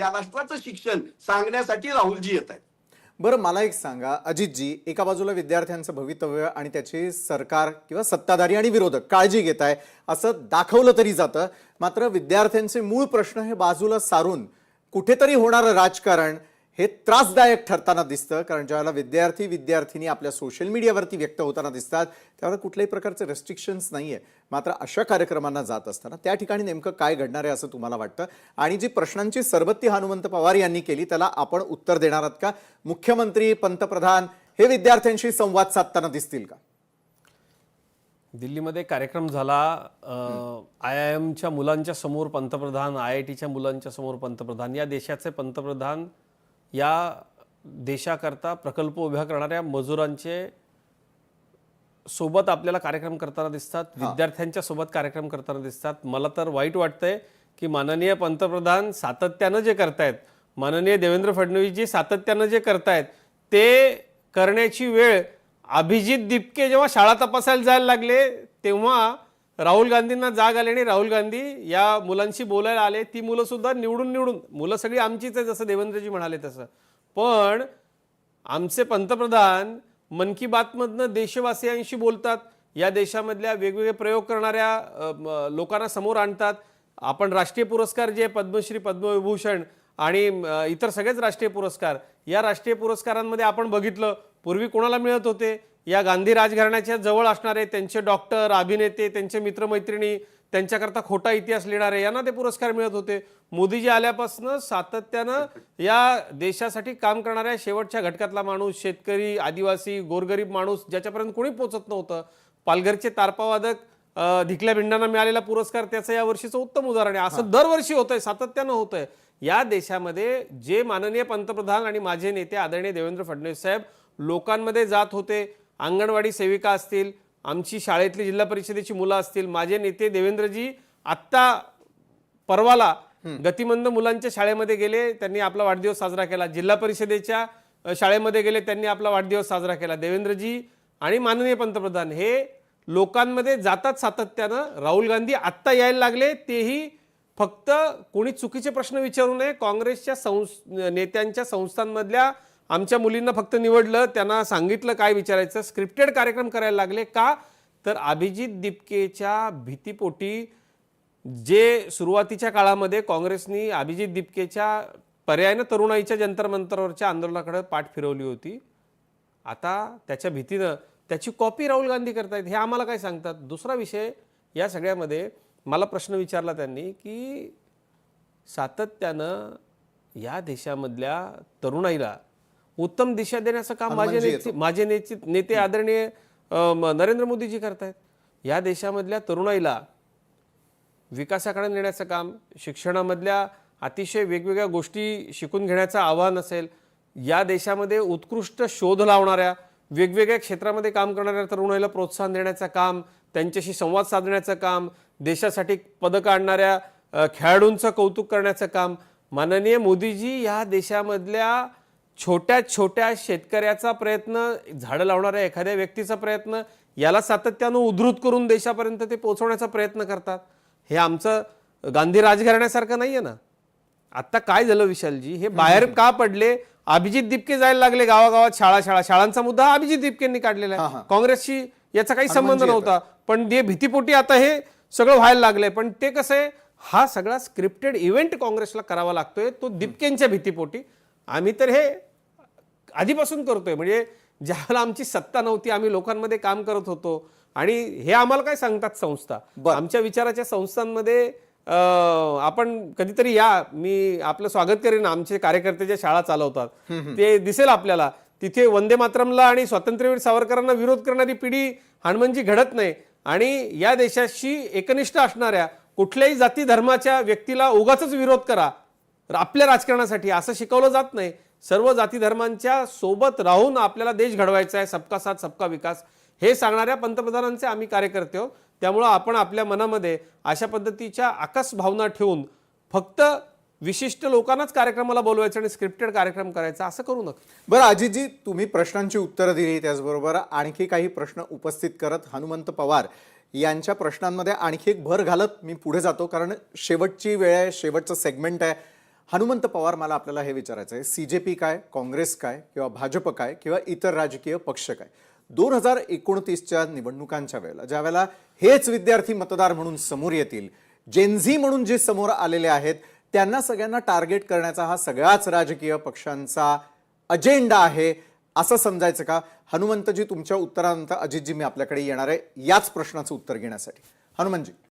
या राष्ट्राचं शिक्षण सांगण्यासाठी राहुलजी येत आहेत. बरं, मला एक सांगा अजितजी, एका बाजूला विद्यार्थ्यांचं भवितव्य आणि त्याची सरकार किंवा सत्ताधारी आणि विरोधक काळजी घेत आहे असं दाखवलं तरी जातं, मात्र विद्यार्थ्यांचे मूळ प्रश्न हे बाजूला सारून कुठेतरी होणारं राजकारण हे त्रासदायक ठरताना दिसतं. कारण ज्यावेळेला विद्यार्थी विद्यार्थिनी आपल्या सोशल मीडियावरती व्यक्त होताना दिसतात त्यावेळेला कुठल्याही प्रकारचे रेस्ट्रिक्शन्स नाहीये. मात्र अशा कार्यक्रमांना जात असताना त्या ठिकाणी नेमकं काय घडणार आहे असं तुम्हाला वाटतं? आणि जी प्रश्नांची सरबत्ती हनुमंत पवार यांनी केली त्याला आपण उत्तर देणार आहात का? मुख्यमंत्री, पंतप्रधान हे विद्यार्थ्यांशी संवाद साधताना दिसतील का? दिल्लीमध्ये कार्यक्रम झाला, IIMच्या मुलांच्या समोर पंतप्रधान, IITच्या मुलांच्या समोर पंतप्रधान, या देशाचे पंतप्रधान या देशाकरता प्रकल्प उभ्या करणाऱ्या मजुरांचे सोबत आपल्याला कार्यक्रम करताना दिसतात, विद्यार्थ्यांच्या सोबत कार्यक्रम करताना दिसतात. मला तर वाईट वाटतंय की माननीय पंतप्रधान सातत्यानं जे करतायत, माननीय देवेंद्र फडणवीस जी सातत्यानं जे करतायत ते करण्याची वेळ अभिजित दिपके जेव्हा शाळा तपासायला जायला लागले तेव्हा राहुल गांधींना जाग आली आणि राहुल गांधी या मुलांशी बोलायला आले. ती मुलं सुद्धा निवडून मुलं सगळी आमचीच आहे जसं देवेंद्रजी म्हणाले तसं. पण आमचे पंतप्रधान मन की बातमधनं देशवासियांशी बोलतात, या देशामधल्या वेगवेगळे प्रयोग करणाऱ्या लोकांना समोर आणतात. आपण राष्ट्रीय पुरस्कार जे पद्मश्री, पद्मविभूषण आणि इतर सगळेच राष्ट्रीय पुरस्कार, या राष्ट्रीय पुरस्कारांमध्ये आपण बघितलं पूर्वी कोणाला मिळत होते? या गांधी राजघराण्याच्या जवळ असणारे त्यांचे डॉक्टर, अभिनेते, त्यांचे मित्रमैत्रिणी, त्यांच्याकरता खोटा इतिहास लिहिणारे यांना ते पुरस्कार मिळत होते. मोदीजी आल्यापासून सातत्यानं या देशासाठी काम करणाऱ्या शेवटच्या घटकातला माणूस, शेतकरी, आदिवासी, गोरगरीब माणूस ज्याच्यापर्यंत कोणी पोचत नव्हतं, पालघरचे तारपावादक धिकल्या भिंडांना मिळालेला पुरस्कार त्याचं या वर्षीचं उत्तम उदाहरण आहे. असं दरवर्षी होतंय, सातत्यानं होतंय. या देशामध्ये जे माननीय पंतप्रधान आणि माझे नेते आदरणीय देवेंद्र फडणवीस साहेब लोकांमध्ये जात होते, अंगणवाडी सेविका असतील, आमची शाळेतली जिल्हा परिषदेची मुलं असतील, माझे नेते देवेंद्रजी आत्ता परवाला गतिमंद मुलांच्या शाळेमध्ये गेले, त्यांनी आपला वाढदिवस साजरा केला. जिल्हा परिषदेच्या शाळेमध्ये गेले, त्यांनी आपला वाढदिवस साजरा केला. देवेंद्रजी आणि माननीय पंतप्रधान हे लोकांमध्ये जातात सातत्यानं. राहुल गांधी आत्ता यायला लागले, तेही फक्त कोणी चुकीचे प्रश्न विचारू नये. काँग्रेसच्या नेत्यांच्या संस्थांमधल्या आमच्या मुलींना फक्त निवडलं, त्यांना सांगितलं काय विचारायचं, स्क्रिप्टेड कार्यक्रम करायला लागले. का तर अभिजित दिपकेच्या भीतीपोटी जे सुरुवातीच्या काळामध्ये काँग्रेसनी अभिजित दिपकेच्या पर्यायानं तरुणाईच्या जंतर मंतरवरच्या आंदोलनाकडे पाठ फिरवली होती, आता त्याच्या भीतीनं त्याची कॉपी राहुल गांधी करतायत. हे आम्हाला काय सांगतात? दुसरा विषय या सगळ्यामध्ये मला प्रश्न विचारला त्यांनी की सातत्यानं या देशामधल्या तरुणाईला उत्तम दिशा देण्याचं काम माझे नेते आदरणीय नरेंद्र मोदीजी करतायत. या देशामधल्या तरुणाईला विकासाकडे नेण्याचं काम, शिक्षणामधल्या अतिशय वेगवेगळ्या गोष्टी शिकून घेण्याचं आव्हान असेल, या देशामध्ये उत्कृष्ट शोध लावणाऱ्या वेगवेगळ्या क्षेत्रामध्ये काम करणाऱ्या तरुणाईला प्रोत्साहन देण्याचं काम, त्यांच्याशी संवाद साधण्याचं काम, देशासाठी पदकं आणणाऱ्या खेळाडूंचं कौतुक करण्याचं काम. माननीय मोदीजी या देशामधल्या छोट्या छोट्या शेतकऱ्याचा प्रयत्न, झाडं लावणाऱ्या एखाद्या व्यक्तीचा प्रयत्न, याला सातत्यानं उद्धृत करून देशापर्यंत ते पोहोचवण्याचा प्रयत्न करतात. हे आमचं गांधी राजघराण्यासारखं नाहीये ना. आता काय झालं विशालजी, हे बाहेर का पडले? अभिजित दिपके जायला लागले गावागावात, शाळांचा मुद्दा हा अभिजित दिपकेंनी काढलेला आहे, काँग्रेसशी याचा काही संबंध नव्हता. पण ते भीतीपोटी आता हे सगळं व्हायला लागलंय. पण ते कसं आहे, हा सगळा स्क्रिप्टेड इव्हेंट काँग्रेसला करावा लागतोय, तो दिपकेंच्या भीतीपोटी. आम्ही तर हे आधीपासून करतोय, म्हणजे ज्यावेळेला आमची सत्ता नव्हती आम्ही लोकांमध्ये काम करत होतो. आणि हे आम्हाला काय सांगतात संस्था, आमच्या विचाराच्या संस्थांमध्ये आपण कधीतरी या, मी आपलं स्वागत करेन. आमचे कार्यकर्ते जे शाळा चालवतात ते दिसेल आपल्याला. तिथे वंदे मातरमला आणि स्वातंत्र्यवीर सावरकरांना विरोध करणारी पिढी हनुमानजी घडत नाही. आणि या देशाशी एकनिष्ठ असणाऱ्या कुठल्याही जाती धर्माच्या व्यक्तीला उगाचच विरोध करा आपल्या राजकारणासाठी असं शिकवलं जात नाही. सर्व जाती धर्मांच्या सोबत राहून आपल्याला देश घडवायचा आहे, सबका साथ सबका विकास, हे सांगणाऱ्या पंतप्रधानांचे आम्ही कार्यकर्ते आहोत. त्यामुळं आपण आपल्या मनामध्ये अशा पद्धतीच्या आकस भावना ठेवून फक्त विशिष्ट लोकांनाच कार्यक्रमाला बोलवायचं आणि स्क्रिप्टेड कार्यक्रम करायचा असं करू नका. बरं अजितजी, तुम्ही प्रश्नांची उत्तरं दिली, त्याचबरोबर आणखी काही प्रश्न उपस्थित करत हनुमंत पवार यांच्या प्रश्नांमध्ये आणखी एक भर घालत मी पुढे जातो, कारण शेवटची वेळ आहे, शेवटचं सेगमेंट आहे. हनुमंत पवार, मला आपल्याला हे विचारायचं आहे, CJP काय, काँग्रेस काय, किंवा भाजप काय, किंवा इतर राजकीय पक्ष काय, 2029च्या निवडणुकांच्या वेळेला ज्या वेळेला हेच विद्यार्थी मतदार म्हणून समोर येतील, जेनझी म्हणून जे समोर आलेले आहेत, त्यांना सगळ्यांना टार्गेट करण्याचा हा सगळ्याच राजकीय पक्षांचा अजेंडा आहे असं समजायचं का? हनुमंतजी, तुमच्या उत्तरानंतर अजितजी मी आपल्याकडे येणार आहे याच प्रश्नाचं उत्तर घेण्यासाठी. हनुमंतजी.